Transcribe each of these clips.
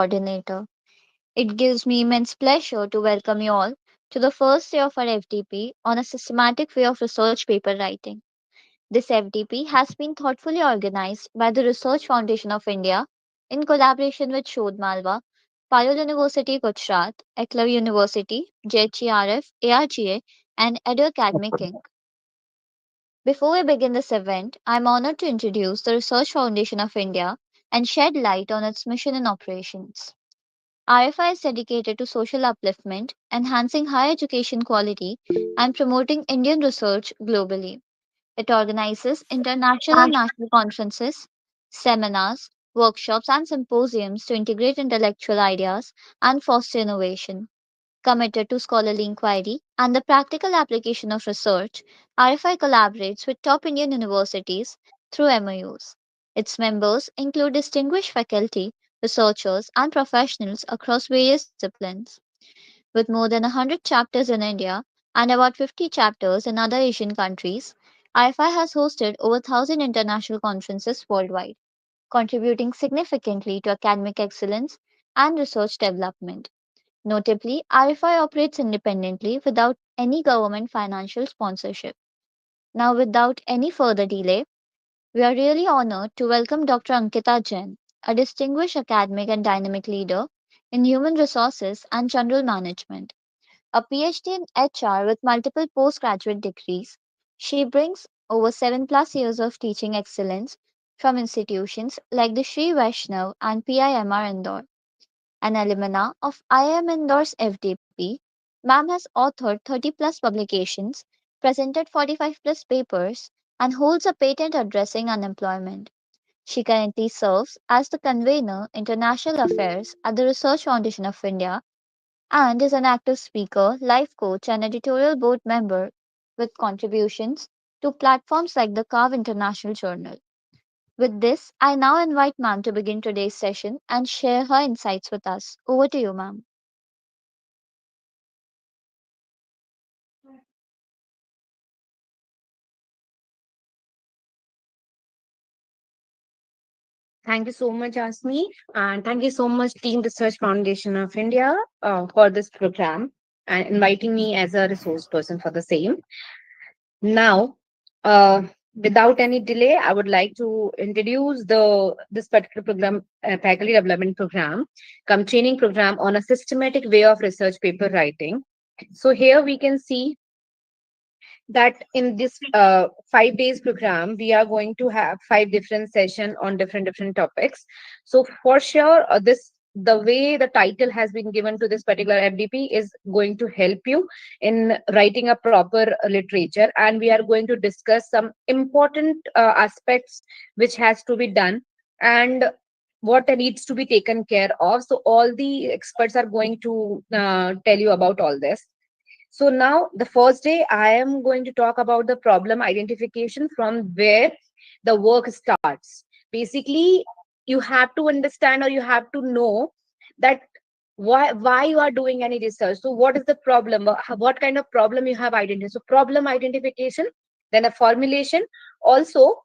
Coordinator. It gives me immense pleasure to welcome you all to the first day of our FDP on a systematic way of research paper writing. This FDP has been thoughtfully organized by the Research Foundation of India in collaboration with Shodh Malwa, Payal University, Gujarat, Eklav University, JHERF, ARGA, and Edu Academic Inc. Before we begin this event, I am honored to introduce the Research Foundation of India and shed light on its mission and operations. RFI is dedicated to social upliftment, enhancing higher education quality, and promoting Indian research globally. It organizes international and national conferences, seminars, workshops, and symposiums to integrate intellectual ideas and foster innovation. Committed to scholarly inquiry and the practical application of research, RFI collaborates with top Indian universities through MOUs. Its members include distinguished faculty, researchers, and professionals across various disciplines. With more than 100 chapters in India and about 50 chapters in other Asian countries, RFI has hosted over 1,000 international conferences worldwide, contributing significantly to academic excellence and research development. Notably, RFI operates independently without any government financial sponsorship. Now, without any further delay, we are really honored to welcome Dr. Ankita Jain, a distinguished academic and dynamic leader in human resources and general management. A PhD in HR with multiple postgraduate degrees, she brings over 7+ years of teaching excellence from institutions like the Sri Vaishnav and PIMR Indore. An alumna of IIM Indore's FDP, Ma'am has authored 30+ publications, presented 45+ papers, and holds a patent addressing unemployment. She currently serves as the convener International Affairs at the Research Foundation of India and is an active speaker, life coach, and editorial board member with contributions to platforms like the Carve International Journal. With this, I now invite ma'am to begin today's session and share her insights with us. Over to you, ma'am. Thank you so much, Asmi, and thank you so much, Team Research Foundation of India, for this program and inviting me as a resource person for the same. Now, uh, without any delay, I would like to introduce the this particular program, faculty development program, come training program on a systematic way of research paper writing. So here we can see that in this 5 days program we are going to have 5 different sessions on different topics. So for sure, this the way the title has been given to this particular FDP is going to help you in writing a proper literature, and we are going to discuss some important aspects which has to be done and what needs to be taken care of. So all the experts are going to tell you about all this. So now the first day, I am going to talk about the problem identification from where the work starts. Basically, you have to understand or you have to know that why you are doing any research. So what is the problem? What kind of problem you have identified? So problem identification, then a formulation. Also,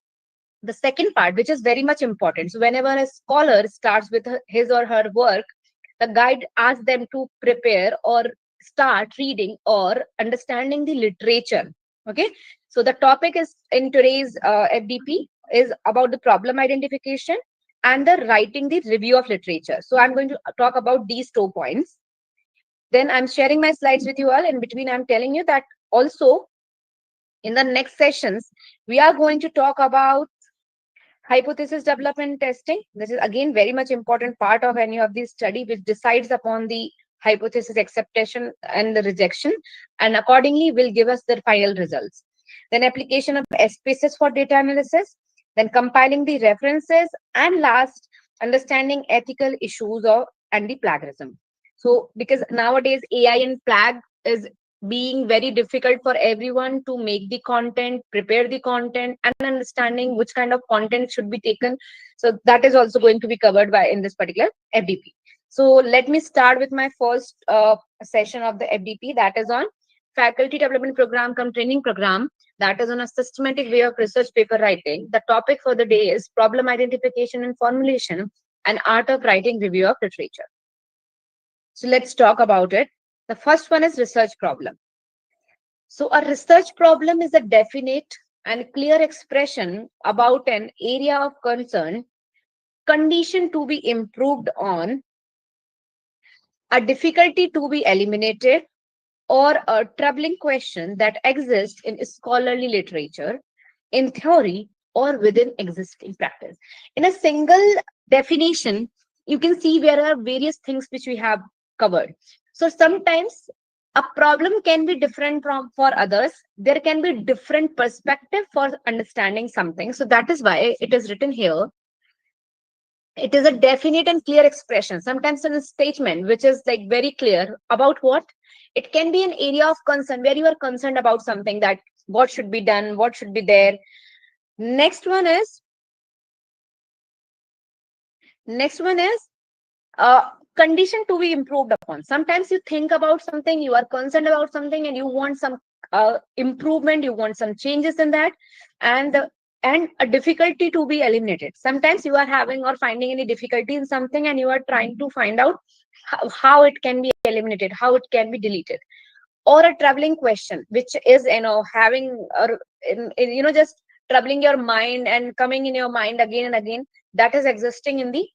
the second part, which is very much important. So whenever a scholar starts with his or her work, the guide asks them to prepare or start reading or understanding the literature. Okay, so the topic is in today's FDP is about the problem identification and the writing the review of literature. So I'm going to talk about these 2 points. Then I'm sharing my slides with you all. In between, I'm telling you that also in the next sessions we are going to talk about hypothesis development testing. This is again very much important part of any of these study, which decides upon the hypothesis acceptation and the rejection, and accordingly will give us the final results. Then application of SPSS for data analysis, then compiling the references, and last, understanding ethical issues of and the plagiarism. So because nowadays AI and plag is being very difficult for everyone to make the content, prepare the content, and understanding which kind of content should be taken. So that is also going to be covered by in this particular FDP. So let me start with my first session of the FDP, that is on faculty development program come training program, that is on a systematic way of research paper writing. The topic for the day is problem identification and formulation, an art of writing review of literature. So let's talk about it. The first one is research problem. So a research problem is a definite and clear expression about an area of concern, condition to be improved on, a difficulty to be eliminated, or a troubling question that exists in scholarly literature, in theory, or within existing practice. In a single definition, you can see there are various things which we have covered. So sometimes a problem can be different from for others. There can be different perspective for understanding something. So that is why it is written here. It is a definite and clear expression, sometimes in a statement which is like very clear about what it can be, an area of concern where you are concerned about something, that what should be done, what should be there. Next one is next one is uh, condition to be improved upon. Sometimes you think about something, you are concerned about something, and you want some improvement, you want some changes in that, and and a difficulty to be eliminated. Sometimes you are having or finding any difficulty in something, and you are trying to find out how it can be eliminated, how it can be deleted. Or a troubling question, which is having or just troubling your mind and coming in your mind again and again, that is existing in the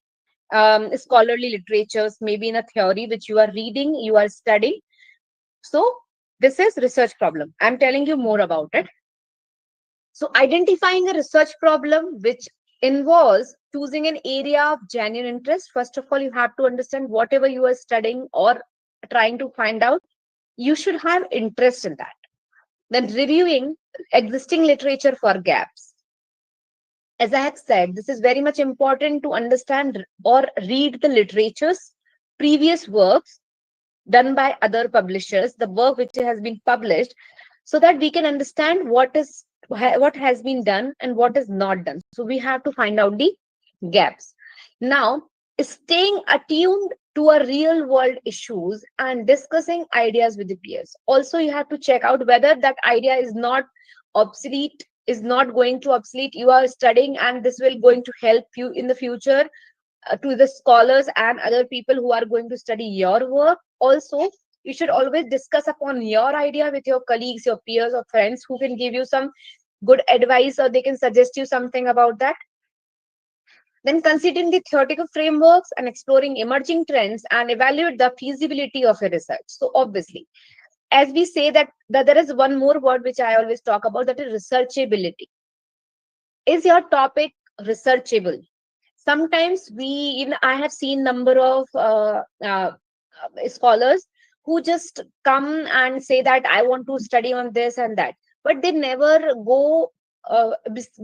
scholarly literatures, maybe in a theory which you are reading, you are studying. So this is research problem. I'm telling you more about it. So identifying a research problem which involves choosing an area of genuine interest. First of all, you have to understand whatever you are studying or trying to find out, you should have interest in that. Then reviewing existing literature for gaps. As I have said, this is very much important to understand or read the literature's previous works done by other publishers, the work which has been published, so that we can understand what has been done and what is not done. So we have to find out the gaps. Now, staying attuned to a real world issues and discussing ideas with the peers. Also, you have to check out whether that idea is not obsolete, is not going to obsolete. You are studying, and this will going to help you in the future, to the scholars and other people who are going to study your work. Also, you should always discuss upon your idea with your colleagues, your peers, or friends who can give you some good advice, or they can suggest you something about that. Then considering the theoretical frameworks and exploring emerging trends and evaluate the feasibility of a research. So obviously, as we say that there is one more word which I always talk about, that is researchability. Is your topic researchable? Sometimes I have seen number of scholars who just come and say that I want to study on this and that, but they never go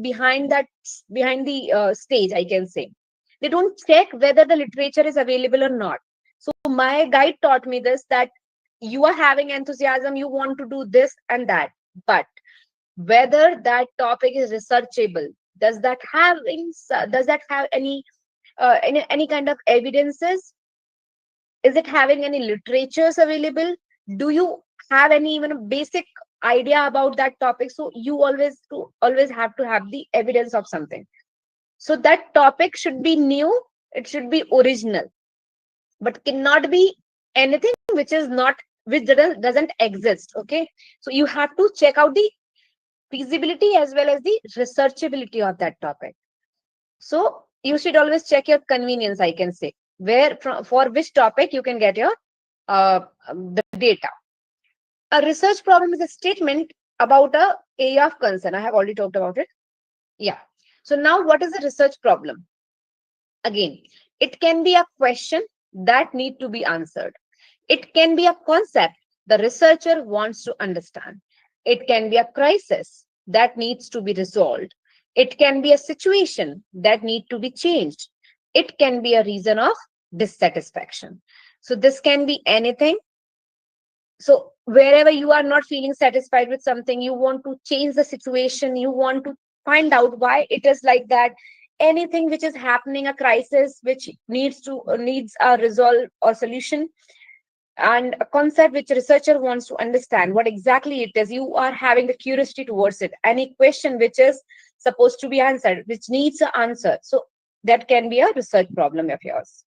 behind the stage, I can say. They don't check whether the literature is available or not. So my guide taught me this, that you are having enthusiasm, you want to do this and that, but whether that topic is researchable, does that have any kind of evidences, is it having any literatures available, do you have any even basic idea about that topic? So you always have to have the evidence of something. So that topic should be new, it should be original, but cannot be anything which is not, which doesn't exist. Okay, so you have to check out the feasibility as well as the researchability of that topic. So you should always check your convenience, I can say, where for which topic you can get your the data. A research problem is a statement about a area of concern. I have already talked about it. Yeah. So now, what is a research problem? Again, it can be a question that need to be answered. It can be a concept the researcher wants to understand. It can be a crisis that needs to be resolved. It can be a situation that need to be changed. It can be a reason of dissatisfaction. So this can be anything. So wherever you are not feeling satisfied with something, you want to change the situation, you want to find out why it is like that. Anything which is happening, a crisis which needs a resolve or solution, and a concept which researcher wants to understand what exactly it is, you are having the curiosity towards it. Any question which is supposed to be answered, which needs an answer. So that can be a research problem of yours.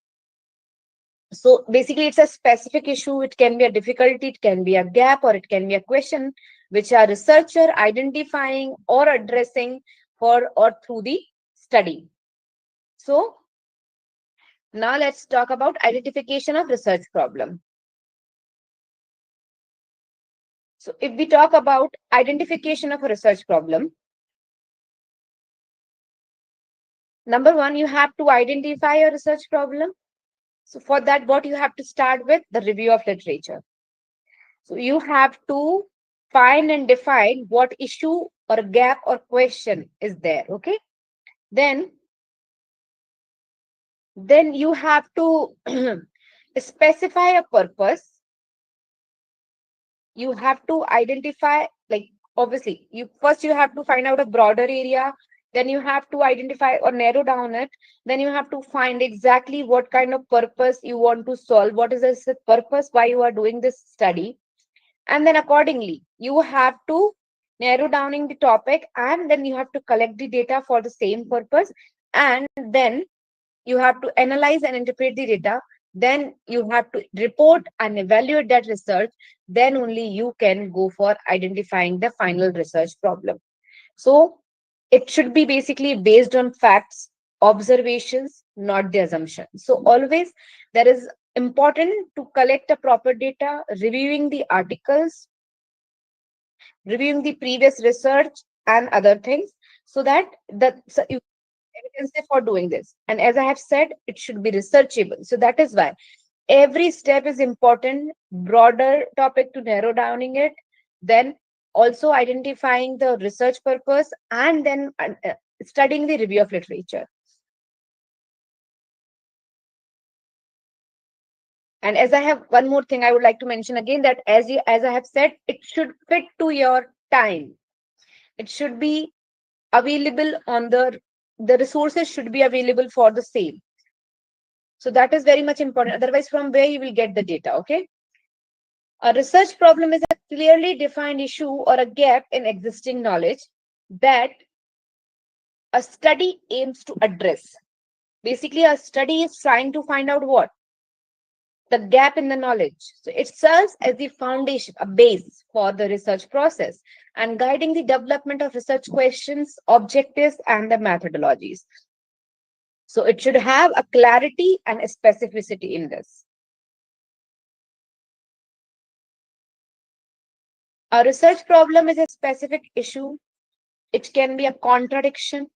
So basically, it's a specific issue. It can be a difficulty, it can be a gap, or it can be a question which a researcher identifying or addressing for or through the study. So now let's talk about identification of research problem. So if we talk about identification of a research problem, number one, you have to identify a research problem. So for that, what you have to start with? The review of literature. So you have to find and define what issue or gap or question is there. Okay. Then, then you have to specify a purpose. You have to identify, like, obviously, you have to find out a broader area. Then you have to identify or narrow down it. Then you have to find exactly what kind of purpose you want to solve. What is the purpose why you are doing this study? And then accordingly you have to narrow down in the topic, and then you have to collect the data for the same purpose, and then you have to analyze and interpret the data. Then you have to report and evaluate that research. Then only you can go for identifying the final research problem. So it should be basically based on facts, observations, not the assumption. So always there is important to collect a proper data, reviewing the articles, reviewing the previous research and other things, so that you evidence for doing this. And as I have said, it should be researchable. So that is why every step is important. Broader topic to narrow downing it, then also identifying the research purpose, and then studying the review of literature. And as I have one more thing I would like to mention again, that as I have said, it should fit to your time. It should be available on the resources should be available for the same. So that is very much important. Otherwise, from where you will get the data? Okay. A research problem is a clearly defined issue or a gap in existing knowledge that a study aims to address. Basically, a study is trying to find out what? The gap in the knowledge. So it serves as the foundation, a base for the research process, and guiding the development of research questions, objectives, and the methodologies. So it should have a clarity and a specificity in this. A research problem is a specific issue. It can be a contradiction.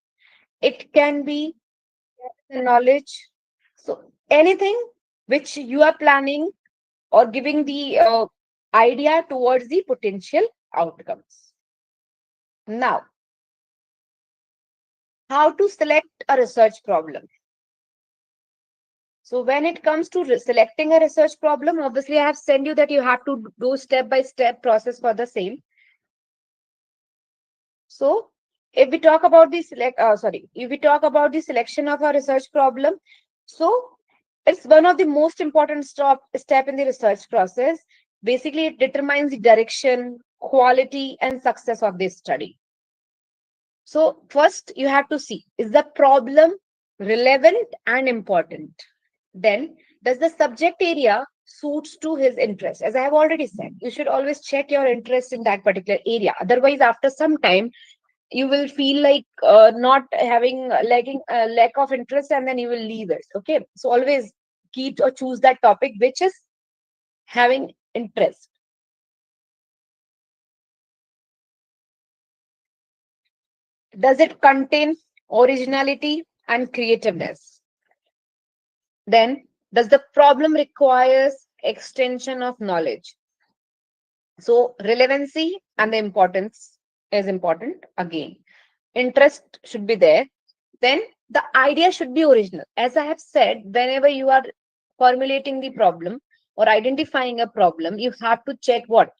It can be knowledge. So anything which you are planning or giving the idea towards the potential outcomes. Now, how to select a research problem? So when it comes to selecting a research problem, obviously I have sent you that you have to do step-by-step process for the same. So if we talk about the selection of a research problem, so it's one of the most important step in the research process. Basically, it determines the direction, quality, and success of this study. So first you have to see, is the problem relevant and important? Then, does the subject area suits to his interest? As I have already said, you should always check your interest in that particular area. Otherwise, after some time, you will feel like not having lack of interest, and then you will leave it. Okay, so always keep or choose that topic which is having interest. Does it contain originality and creativeness? Then, does the problem requires extension of knowledge? So relevancy and the importance is important again. Interest should be there. Then the idea should be original. As I have said, whenever you are formulating the problem or identifying a problem, you have to check what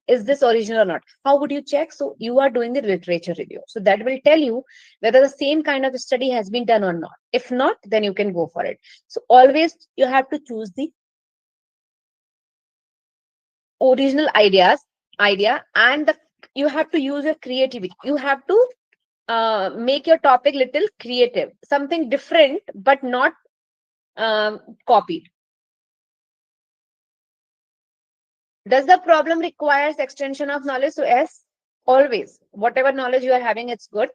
is this original or not. How would you check? So you are doing the literature review. So that will tell you whether the same kind of study has been done or not. If not, then you can go for it. So always you have to choose the original idea, and you have to use your creativity. You have to make your topic little creative, something different, but not copied. Does the problem requires extension of knowledge? So yes, always. Whatever knowledge you are having, it's good.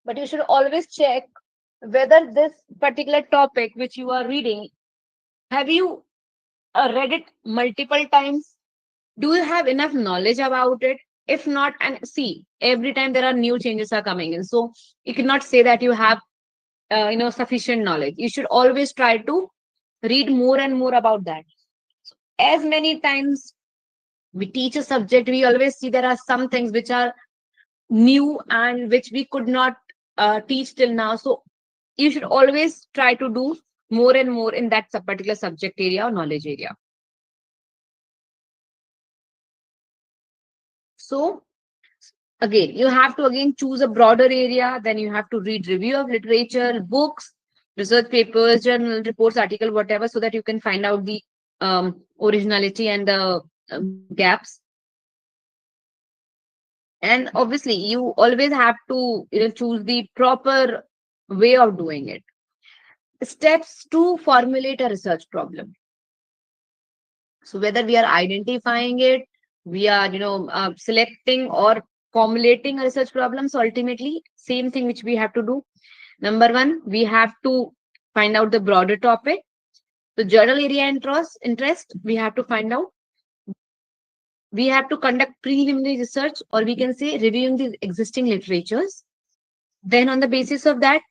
But you should always check whether this particular topic which you are reading, have you read it multiple times? Do you have enough knowledge about it? If not, and see, every time there are new changes are coming in. So you cannot say that you have sufficient knowledge. You should always try to read more and more about that. As many times we teach a subject, we always see there are some things which are new and which we could not teach till now. So you should always try to do more and more in that particular subject area or knowledge area. So again, you have to again choose a broader area. Then you have to read review of literature, books, research papers, journal reports, article, whatever, so that you can find out the originality and the gaps. And obviously you always have to choose the proper way of doing it. Steps to formulate a research problem. So whether we are identifying it, we are selecting or formulating a research problem, so ultimately same thing which we have to do. Number one, we have to find out the broader topic, the journal area interest we have to find out. We have to conduct preliminary research, or we can say reviewing the existing literatures. Then on the basis of that,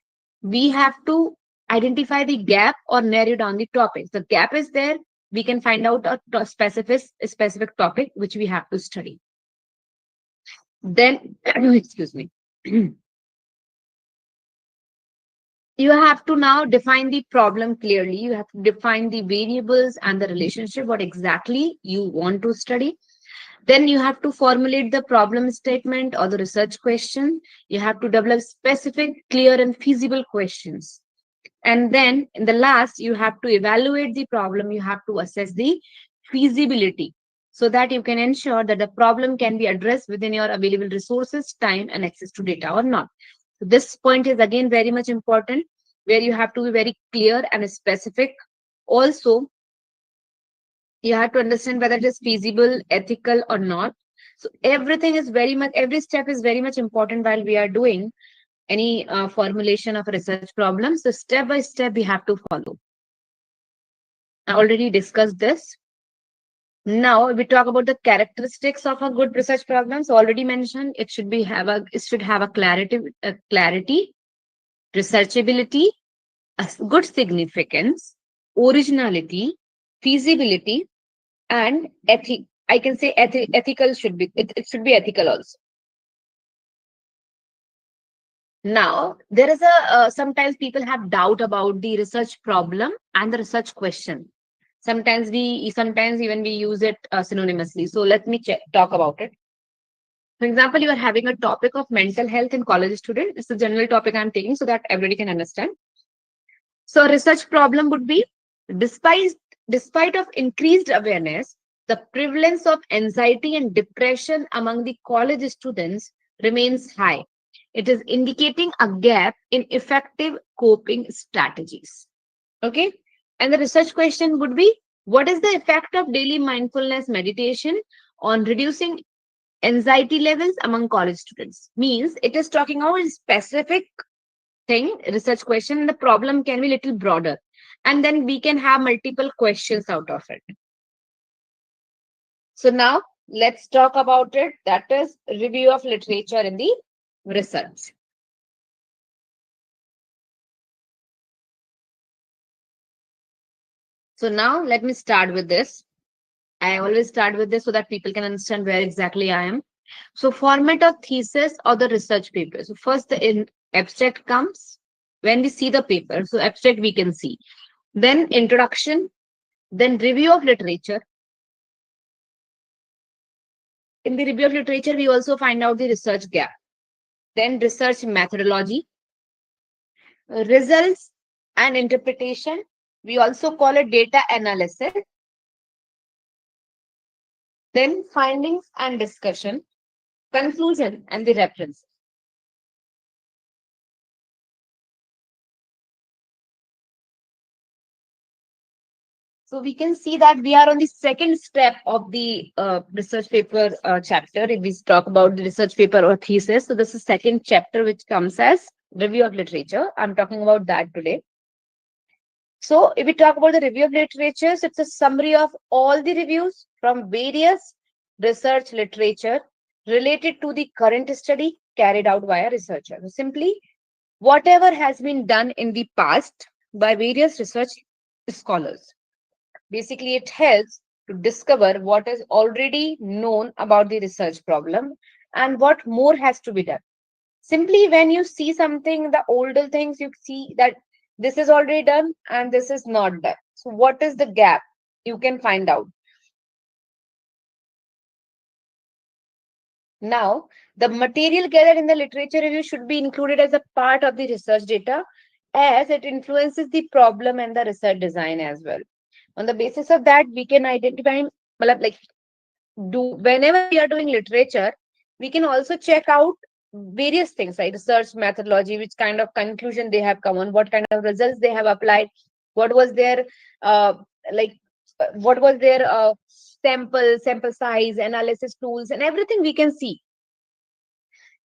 we have to identify the gap or narrow down the topics. The gap is there, we can find out a specific topic which we have to study. Then excuse me. You have to now define the problem clearly. You have to define the variables and the relationship, what exactly you want to study. Then you have to formulate the problem statement or the research question. You have to develop specific, clear, and feasible questions. And then in the last, you have to evaluate the problem. You have to assess the feasibility so that you can ensure that the problem can be addressed within your available resources, time, and access to data or not. So this point is again very much important, where you have to be very clear and specific. Also, you have to understand whether it is feasible, ethical, or not. So everything is very much, every step is very much important while we are doing any formulation of a research problem. So step by step, we have to follow. I already discussed this. Now we talk about the characteristics of a good research problem. So already mentioned, it should have a clarity, researchability, a good significance, originality, feasibility, and ethic. I can say ethical should be it should be ethical also. Now there is a sometimes people have doubt about the research problem and the research question. Sometimes even we use it synonymously. So let me talk about it. For example, you are having a topic of mental health in college student. It's a general topic I'm taking so that everybody can understand. So a research problem would be, despite despite of increased awareness, the prevalence of anxiety and depression among the college students remains high. It is indicating a gap in effective coping strategies. Okay. And the research question would be, what is the effect of daily mindfulness meditation on reducing anxiety levels among college students? Means it is talking about a specific thing, research question. The problem can be little broader. And then we can have multiple questions out of it. So now let's talk about it. That is review of literature in the research. So now let me start with this. I always start with this so that people can understand where exactly I am. So format of thesis or the research paper. So first the abstract comes when we see the paper. So abstract we can see. Then introduction, then review of literature. In the review of literature, we also find out the research gap. Then research methodology, results and interpretation. We also call it data analysis. Then findings and discussion, conclusion and the reference. So we can see that we are on the second step of the research paper chapter. If we talk about the research paper or thesis, so this is second chapter which comes as review of literature. I'm talking about that today. So if we talk about the review of literatures, it's a summary of all the reviews from various research literature related to the current study carried out by a researcher. So simply, whatever has been done in the past by various research scholars. Basically, it helps to discover what is already known about the research problem and what more has to be done. Simply, when you see something, the older things, you see that this is already done and this is not done. So, what is the gap? You can find out. Now, the material gathered in the literature review should be included as a part of the research data as it influences the problem and the research design as well. On the basis of that, we can identify, like do whenever we are doing literature, we can also check out various things like research methodology, which kind of conclusion they have come on, what kind of results they have applied, what was their like what was their sample size analysis tools and everything we can see,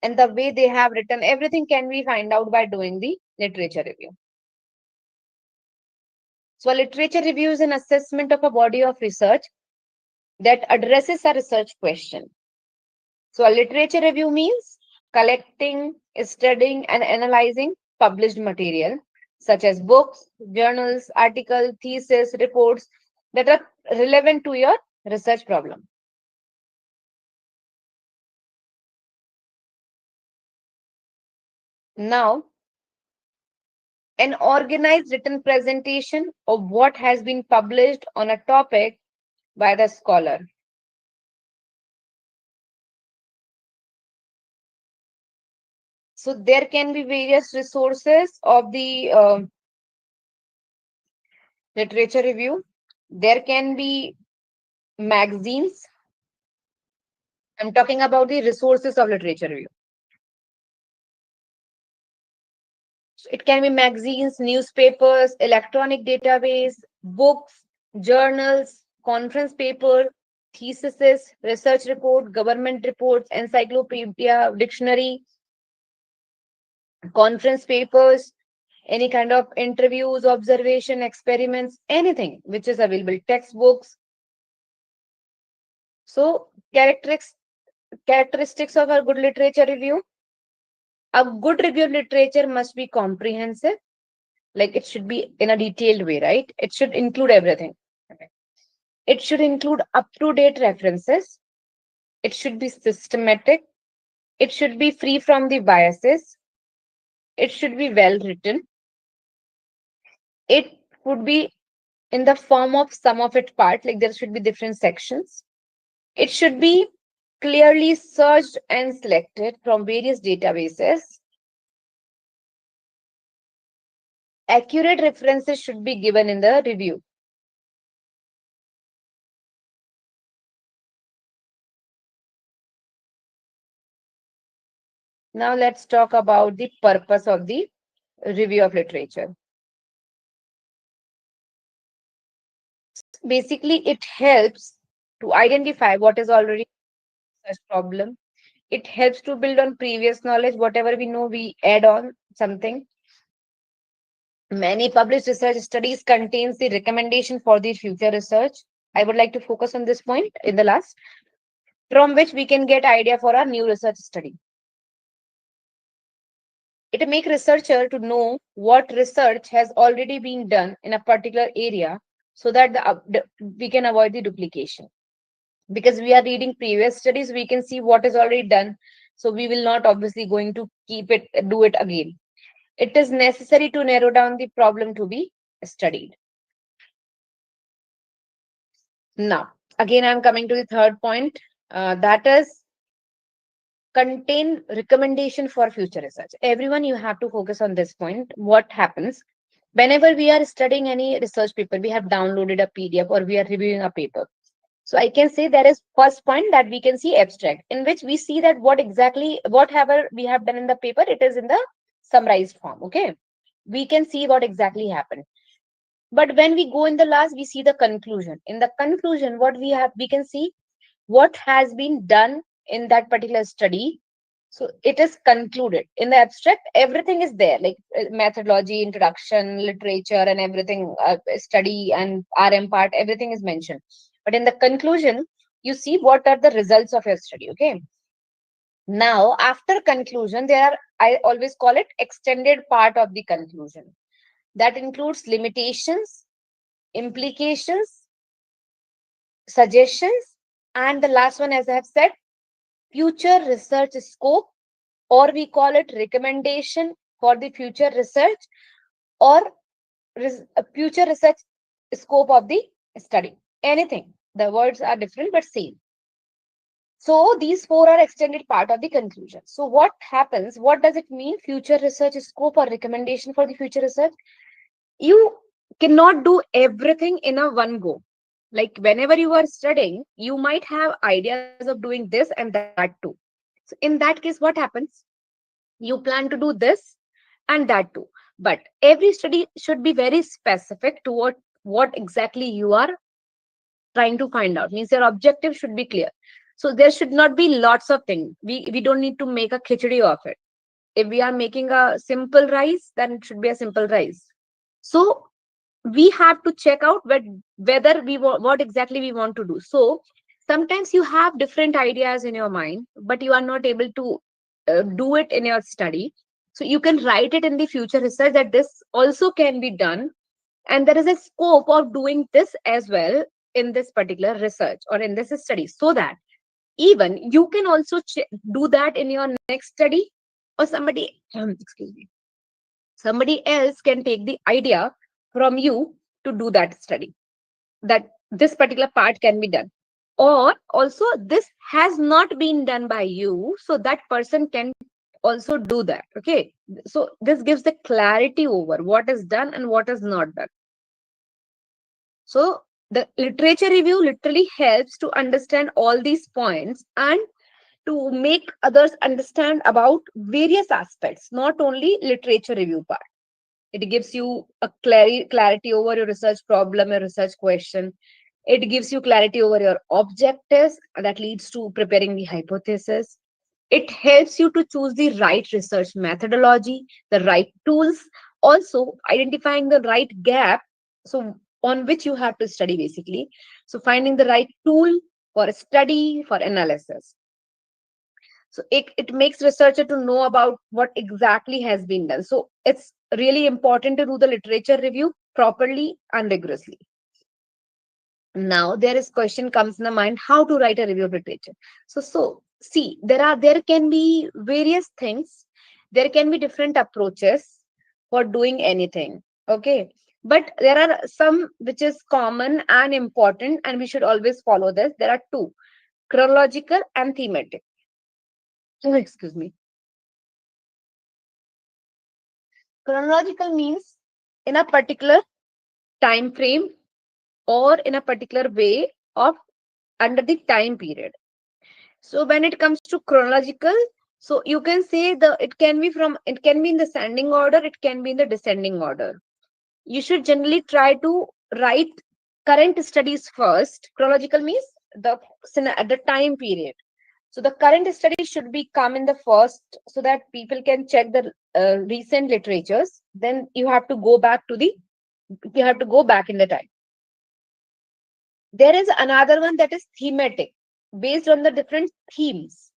and the way they have written everything can we find out by doing the literature review. So a literature review is an assessment of a body of research that addresses a research question. So, a literature review means collecting, studying, and analyzing published material, such as books, journals, articles, theses, reports that are relevant to your research problem. Now, an organized written presentation of what has been published on a topic by the scholar. So, there can be various resources of the literature review. There can be magazines. I'm talking about the resources of literature review. So it can be magazines, newspapers, electronic database, books, journals, conference paper, theses, research report, government reports, encyclopedia, dictionary, conference papers, any kind of interviews, observation, experiments, anything which is available, textbooks. So characteristics of a good literature review. A good review of literature must be comprehensive, like it should be in a detailed way, right? It should include everything. It should include up to date references. It should be systematic. It should be free from the biases. It should be well written. It would be in the form of sum of its part, like there should be different sections. It should be clearly searched and selected from various databases. Accurate references should be given in the review. Now let's talk about the purpose of the review of literature. Basically, it helps to identify what is already such problem. It helps to build on previous knowledge. Whatever we know, we add on something. Many published research studies contains the recommendation for the future research. I would like to focus on this point in the last, from which we can get idea for our new research study. It makes researcher to know what research has already been done in a particular area so that we can avoid the duplication. Because we are reading previous studies, we can see what is already done. So we will not obviously going to do it again. It is necessary to narrow down the problem to be studied. Now, again, I'm coming to the third point. That is contain recommendation for future research. Everyone, you have to focus on this point. What happens whenever we are studying any research paper, we have downloaded a PDF or we are reviewing a paper. So I can say there is first point that we can see abstract, in which we see that whatever we have done in the paper, it is in the summarized form. Okay. We can see what exactly happened. But when we go in the last, we see the conclusion. In the conclusion, what we have, we can see what has been done in that particular study. So it is concluded. In the abstract, everything is there, like methodology, introduction, literature, and everything, study and RM part, everything is mentioned. But in the conclusion, you see what are the results of your study. Okay. Now, after conclusion, there are, I always call it extended part of the conclusion. That includes limitations, implications, suggestions, and the last one, as I have said, future research scope, or we call it recommendation for the future research, or future research scope of the study. Anything. The words are different but same. So these four are extended part of the conclusion. So what happens? What does it mean? Future research scope or recommendation for the future research? You cannot do everything in a one go. Like whenever you are studying, you might have ideas of doing this and that too. So in that case, what happens? You plan to do this and that too. But every study should be very specific to what exactly you are trying to find out. Means your objective should be clear. So there should not be lots of things. We don't need to make a khichdi of it. If we are making a simple rice, then it should be a simple rice. So we have to check out whether we want what exactly we want to do. So sometimes you have different ideas in your mind, but you are not able to do it in your study. So you can write it in the future research that this also can be done, and there is a scope of doing this as well in this particular research or in this study, so that even you can also do that in your next study, or somebody excuse me, somebody else can take the idea from you to do that study, that this particular part can be done. Or also this has not been done by you, so that person can also do that. Okay, so this gives the clarity over what is done and what is not done. So the literature review literally helps to understand all these points and to make others understand about various aspects, not only literature review part. It gives you a clarity over your research problem, your research question. It gives you clarity over your objectives that leads to preparing the hypothesis. It helps you to choose the right research methodology, the right tools, also identifying the right gap. So on which you have to study basically. So finding the right tool for study, for analysis. So it makes researcher to know about what exactly has been done. So it's really important to do the literature review properly and rigorously. Now there is question comes in the mind, how to write a review of literature. So see, there can be various things, there can be different approaches for doing anything. Okay, but there are some which is common and important, and we should always follow this. There are two: chronological and thematic. Oh, excuse me. Chronological means in a particular time frame or in a particular way of under the time period. So when it comes to chronological, so you can say it can be in the ascending order, it can be in the descending order. You should generally try to write current studies first. Chronological means the time period. So the current study should be come in the first, so that people can check the recent literatures. Then you have to go back in the time. There is another one that is thematic, based on the different themes.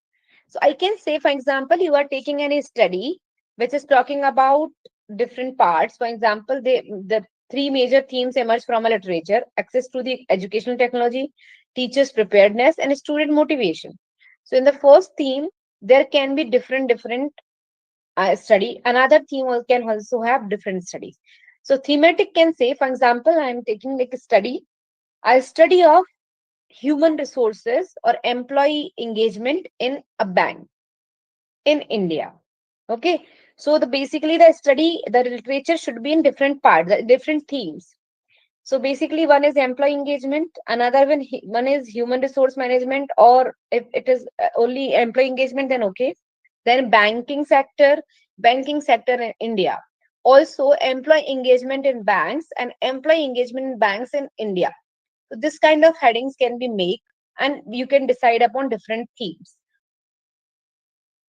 So I can say, for example, you are taking any study which is talking about different parts. For example, the three major themes emerge from a literature: access to the educational technology, teachers' preparedness, and student motivation. So in the first theme, there can be different study. Another theme can also have different studies. So thematic can say, for example, I am taking like a study of human resources or employee engagement in a bank in India. Okay. So basically the literature should be in different parts, different themes. So basically one is employee engagement, another one is human resource management, or if it is only employee engagement, then okay. Then banking sector in India. Also, employee engagement in banks and employee engagement in banks in India. So this kind of headings can be made, and you can decide upon different themes.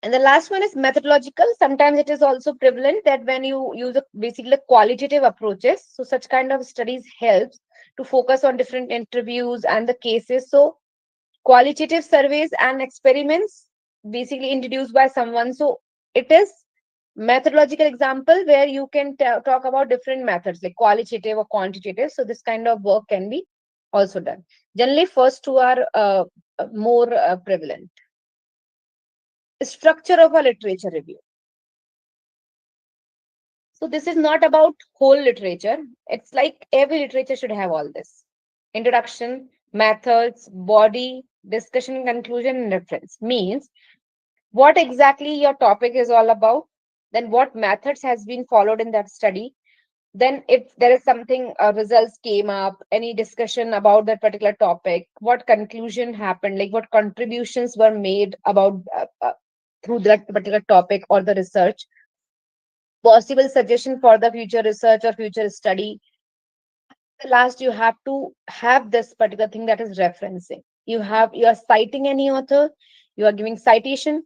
And the last one is methodological. Sometimes it is also prevalent that when you use basically qualitative approaches, so such kind of studies helps to focus on different interviews and the cases. So qualitative surveys and experiments basically introduced by someone. So it is methodological example where you can talk about different methods like qualitative or quantitative. So this kind of work can be also done. Generally, first two are more prevalent. Structure of a literature review. So this is not about whole literature. It's like every literature should have all this. Introduction, methods, body, discussion, conclusion, and reference. Means what exactly your topic is all about, then what methods has been followed in that study, then if there is something results came up, any discussion about that particular topic, what conclusion happened, like what contributions were made about through that particular topic or the research, possible suggestion for the future research or future study. The last, you have to have this particular thing, that is referencing. You are citing any author, you are giving citation,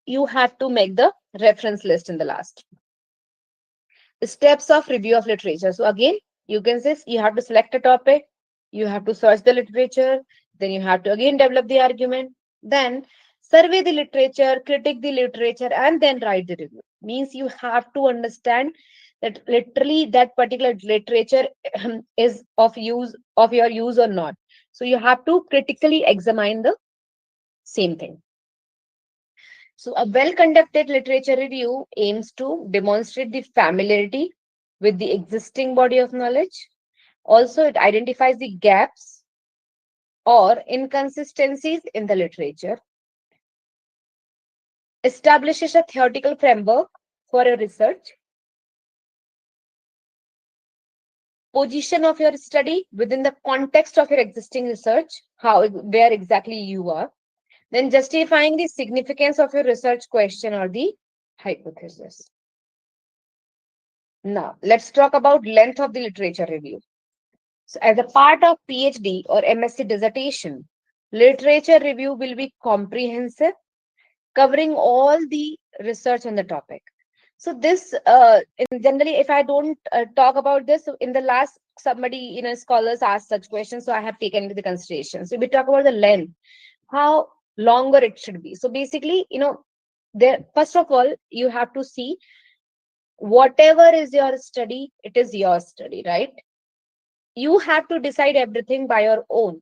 you have to make the reference list in the last. Steps of review of literature. So again, you can say you have to select a topic, you have to search the literature, then you have to again develop the argument, then survey the literature, critique the literature, and then write the review. Means you have to understand that literally that particular literature is of your use or not. So you have to critically examine the same thing. So, a well conducted literature review aims to demonstrate the familiarity with the existing body of knowledge. Also, it identifies the gaps or inconsistencies in the literature, establishes a theoretical framework for a research, position of your study within the context of your existing research, where exactly you are, then justifying the significance of your research question or the hypothesis. Now, let's talk about length of the literature review. So, as a part of PhD or MSc dissertation, literature review will be comprehensive, covering all the research on the topic. So, this generally, if I don't talk about this, so in the last, somebody, scholars asked such questions, so I have taken into the consideration. So, we talk about the length, how longer it should be. So, basically, there, first of all, you have to see whatever is your study, it is your study, right? You have to decide everything by your own.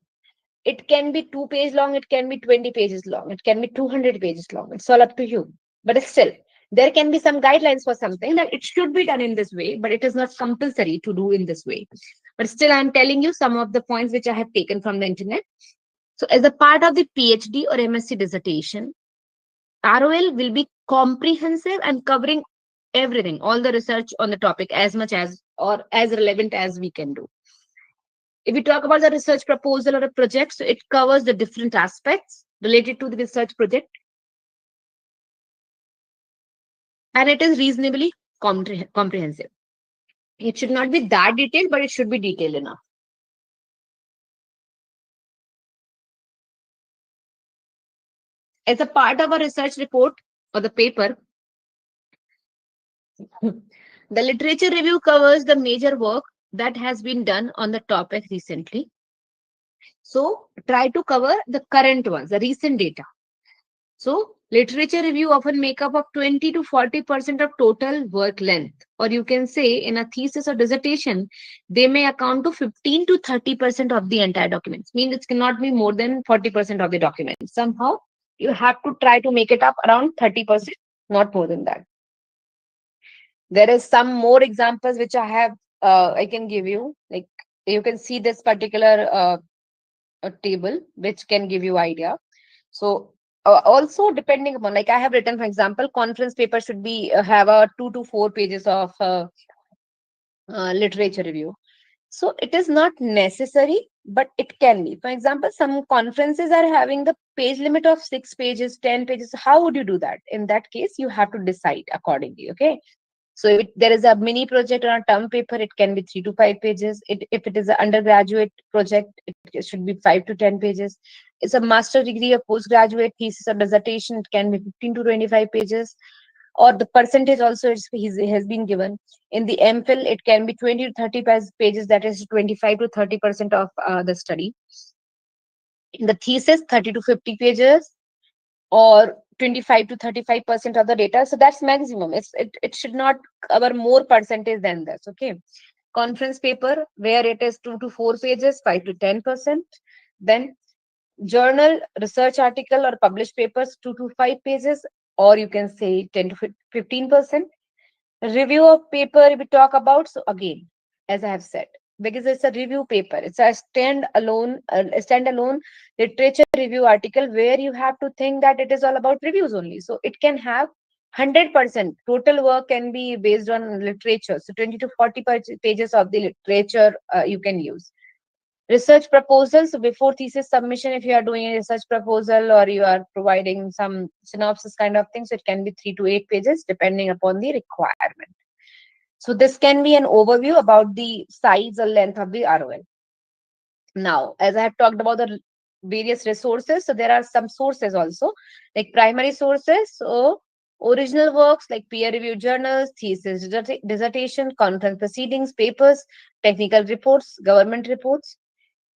It can be 2 page long, it can be 20 pages long, it can be 200 pages long. It's all up to you. But still, there can be some guidelines for something that it should be done in this way, but it is not compulsory to do in this way. But still, I'm telling you some of the points which I have taken from the internet. So, as a part of the PhD or MSc dissertation, ROL will be comprehensive and covering everything, all the research on the topic as much as or as relevant as we can do. If we talk about the research proposal or a project, so it covers the different aspects related to the research project, and it is reasonably comprehensive. It should not be that detailed, but it should be detailed enough. As a part of a research report or the paper, the literature review covers the major work that has been done on the topic recently. So try to cover the current ones, the recent data. So literature review often make up of 20 to 40% of total work length. Or you can say in a thesis or dissertation, they may account to 15 to 30% of the entire documents. Means it cannot be more than 40% of the document. Somehow you have to try to make it up around 30%, not more than that. There is some more examples which I can give you. Like you can see this particular a table which can give you idea. So also depending upon, like I have written, for example, conference paper should be have a 2 to 4 pages of literature review. So it is not necessary, but it can be. For example, some conferences are having the page limit of 6 pages, 10 pages. How would you do that? In that case, you have to decide accordingly. Okay. So if there is a mini project or a term paper, it can be 3 to 5 pages. If it is an undergraduate project, it should be 5 to 10 pages. It's a master degree or postgraduate thesis or dissertation, it can be 15 to 25 pages. Or the percentage also has been given. In the MPhil, it can be 20 to 30 pages, that is 25 to 30% of the study. In the thesis, 30 to 50 pages, or 25 to 35% of the data. So that's maximum. It should not cover more percentage than this. Okay. Conference paper, where it is 2 to 4 pages, 5 to 10%. Then journal, research article, or published papers, 2 to 5 pages, or you can say 10 to 15%. Review of paper we talk about. So again, as I have said, because it's a review paper, it's a standalone literature review article where you have to think that it is all about reviews only. So it can have 100% total work can be based on literature. So 20 to 40 pages of the literature you can use. Research proposal. So before thesis submission, if you are doing a research proposal or you are providing some synopsis kind of things, it can be 3 to 8 pages depending upon the requirement. So this can be an overview about the size or length of the ROL. Now, as I have talked about the various resources, so there are some sources also, like primary sources. So original works like peer-reviewed journals, thesis, dissertation, conference proceedings, papers, technical reports, government reports.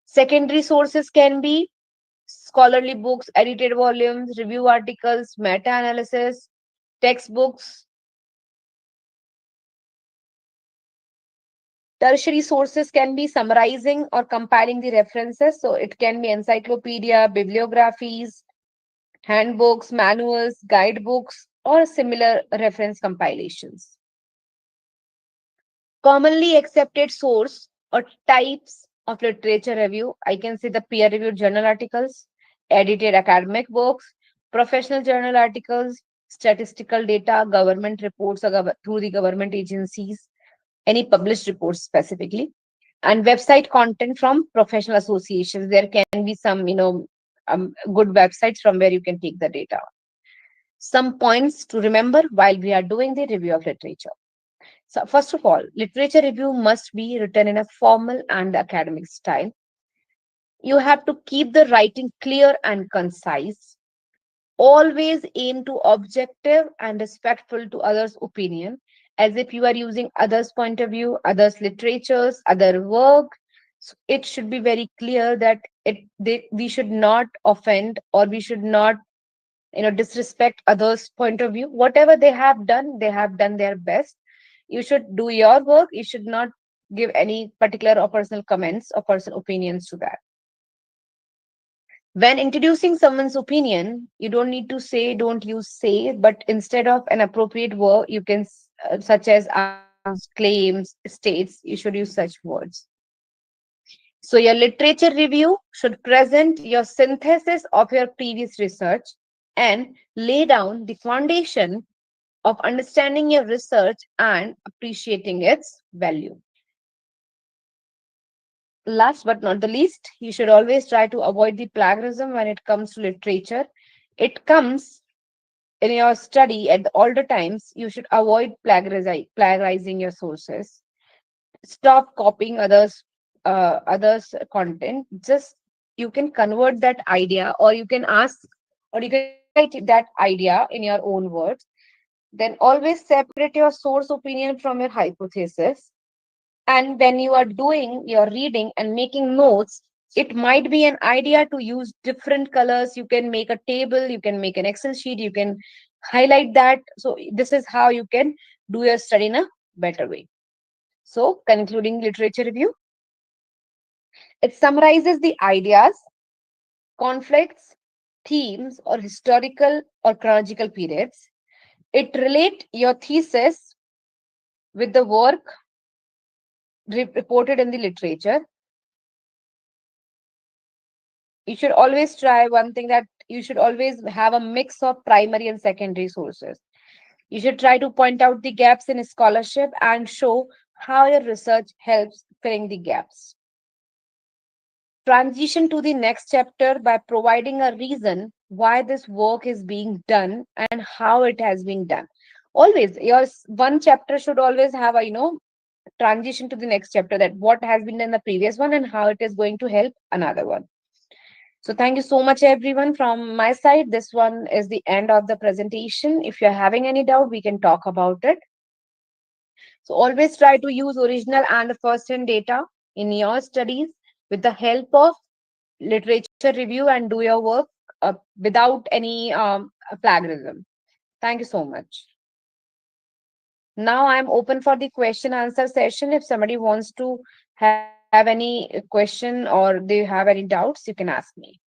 Secondary sources can be scholarly books, edited volumes, review articles, meta-analysis, textbooks. Tertiary sources can be summarizing or compiling the references. So it can be encyclopedia, bibliographies, handbooks, manuals, guidebooks, or similar reference compilations. Commonly accepted source or types of literature review, I can say the peer reviewed journal articles, edited academic works, professional journal articles, statistical data, government reports or through the government agencies, any published reports specifically, and website content from professional associations. There can be some, good websites from where you can take the data. Some points to remember while we are doing the review of literature. So, first of all, literature review must be written in a formal and academic style. You have to keep the writing clear and concise. Always aim to objective and respectful to others' opinion, as if you are using others' point of view, others' literatures, other work. So it should be very clear that we should not offend or we should not disrespect others' point of view. Whatever they have done their best. You should do your work. You should not give any particular or personal comments or personal opinions to that. When introducing someone's opinion, you don't need to say, don't use say, but instead of an appropriate word, you can, such as arguments, claims, states, you should use such words. So, your literature review should present your synthesis of your previous research and lay down the foundation of understanding your research and appreciating its value. Last but not the least, you should always try to avoid the plagiarism when it comes to literature. It comes in your study at all the times. You should avoid plagiarizing your sources. Stop copying others content. Just you can convert that idea, or you can ask, or you can rewrite that idea in your own words. Then always separate your source opinion from your hypothesis. And when you are doing your reading and making notes, it might be an idea to use different colors. You can make a table, you can make an Excel sheet, you can highlight that. So, this is how you can do your study in a better way. So, concluding literature review, it summarizes the ideas, conflicts, themes, or historical or chronological periods. It relate your thesis with the work reported in the literature. You should always try one thing, that you should always have a mix of primary and secondary sources. You should try to point out the gaps in scholarship and show how your research helps filling the gaps. transition to the next chapter by providing a reason why this work is being done and how it has been done. Always, one chapter should always have a transition to the next chapter, that what has been done in the previous one and how it is going to help another one. So thank you so much, everyone. From my side, this one is the end of the presentation. If you're having any doubt, we can talk about it. So always try to use original and first-hand data in your studies with the help of literature review, and do your work without any plagiarism. Thank you so much. Now I'm open for the question answer session. If somebody wants to have any question or they have any doubts, you can ask me.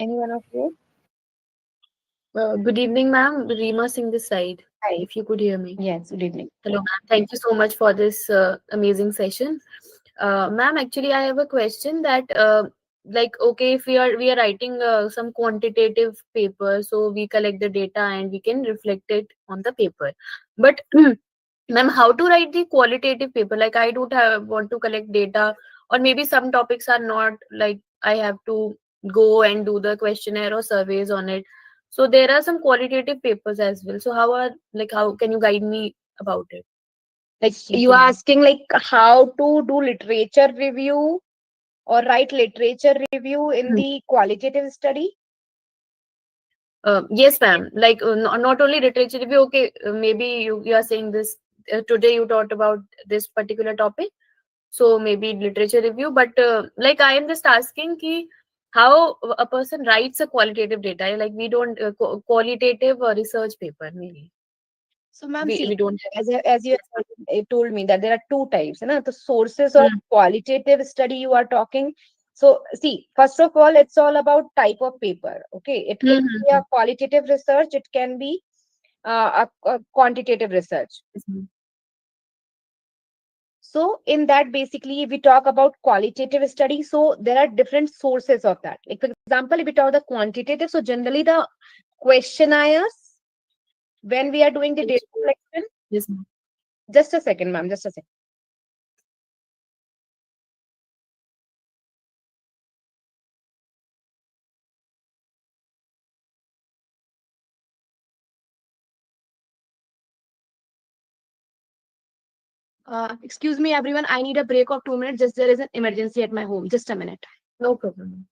Any one of you? Good evening, ma'am. Reema Singh this side, Hi. if you could hear me. Yes, good evening. Hello, ma'am. Thank you so much for this amazing session. Ma'am, actually, I have a question that, okay, if we are writing some quantitative paper, so we collect the data and we can reflect it on the paper. But ma'am, how to write the qualitative paper? Like, I don't want to collect data, or maybe some topics are not like I have to go and do the questionnaire or surveys on it. So there are some qualitative papers as well. So how can you guide me about it? Like Thank you you, are ma'am. asking like how to do literature review or write literature review in Hmm. the qualitative study. Yes, ma'am. Like not only literature review. Okay, maybe you are saying this today. You talked about this particular topic, so maybe literature review. But like I am just asking ki how a person writes a qualitative data. Like we don't qualitative research paper. Maybe So, ma'am, we see, don't have. as you Yes, have told me that there are two types, the sources of ma'am. qualitative study you are talking. So, see, first of all, it's all about type of paper. Okay, it Hmm. can Hmm, be hmm. a qualitative research, it can be a quantitative research. Yes, ma'am. So, in that, basically, if we talk about qualitative study, so there are different sources of that. Like, for example, if we talk the quantitative, so generally the questionnaires, when we are doing the data collection, Yes, ma'am. just a second, ma'am, just a second. Excuse me, everyone. I need a break of 2 minutes. Just there is an emergency at my home. Just a minute. No problem.